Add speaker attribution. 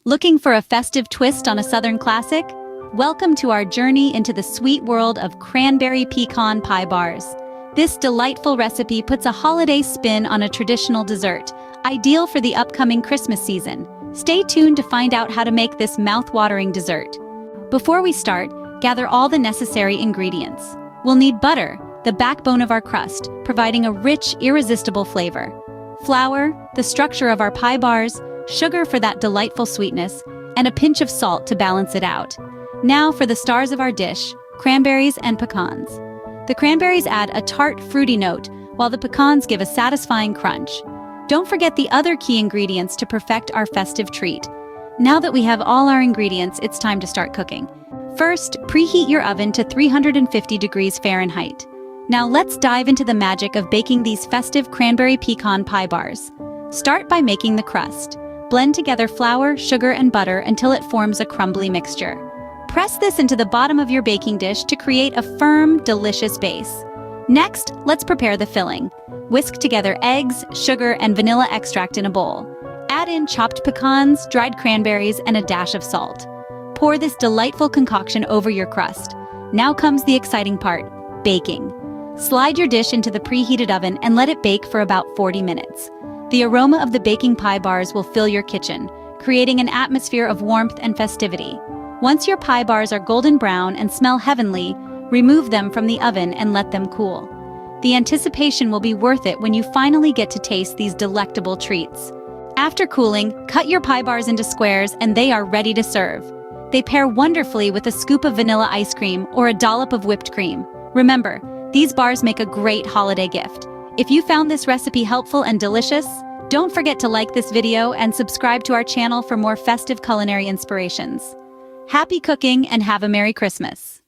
Speaker 1: Looking for a festive twist on a Southern classic? Welcome to our journey into the sweet world of cranberry pecan pie bars. This delightful recipe puts a holiday spin on a traditional dessert, ideal for the upcoming Christmas season. Stay tuned to find out how to make this mouth-watering dessert. Before we start, gather all the necessary ingredients. We'll need butter, the backbone of our crust, providing a rich, irresistible flavor. Flour, the structure of our pie bars, sugar for that delightful sweetness, and a pinch of salt to balance it out. Now for the stars of our dish, cranberries and pecans. The cranberries add a tart, fruity note, while the pecans give a satisfying crunch. Don't forget the other key ingredients to perfect our festive treat. Now that we have all our ingredients, it's time to start cooking. First, preheat your oven to 350 degrees Fahrenheit. Now let's dive into the magic of baking these festive cranberry pecan pie bars. Start by making the crust. Blend together flour, sugar, and butter until it forms a crumbly mixture. Press this into the bottom of your baking dish to create a firm, delicious base. Next, let's prepare the filling. Whisk together eggs, sugar, and vanilla extract in a bowl. Add in chopped pecans, dried cranberries, and a dash of salt. Pour this delightful concoction over your crust. Now comes the exciting part, baking. Slide your dish into the preheated oven and let it bake for about 40 minutes. The aroma of the baking pie bars will fill your kitchen, creating an atmosphere of warmth and festivity. Once your pie bars are golden brown and smell heavenly, remove them from the oven and let them cool. The anticipation will be worth it when you finally get to taste these delectable treats. After cooling, cut your pie bars into squares and they are ready to serve. They pair wonderfully with a scoop of vanilla ice cream or a dollop of whipped cream. Remember, these bars make a great holiday gift. If you found this recipe helpful and delicious, don't forget to like this video and subscribe to our channel for more festive culinary inspirations. Happy cooking and have a Merry Christmas!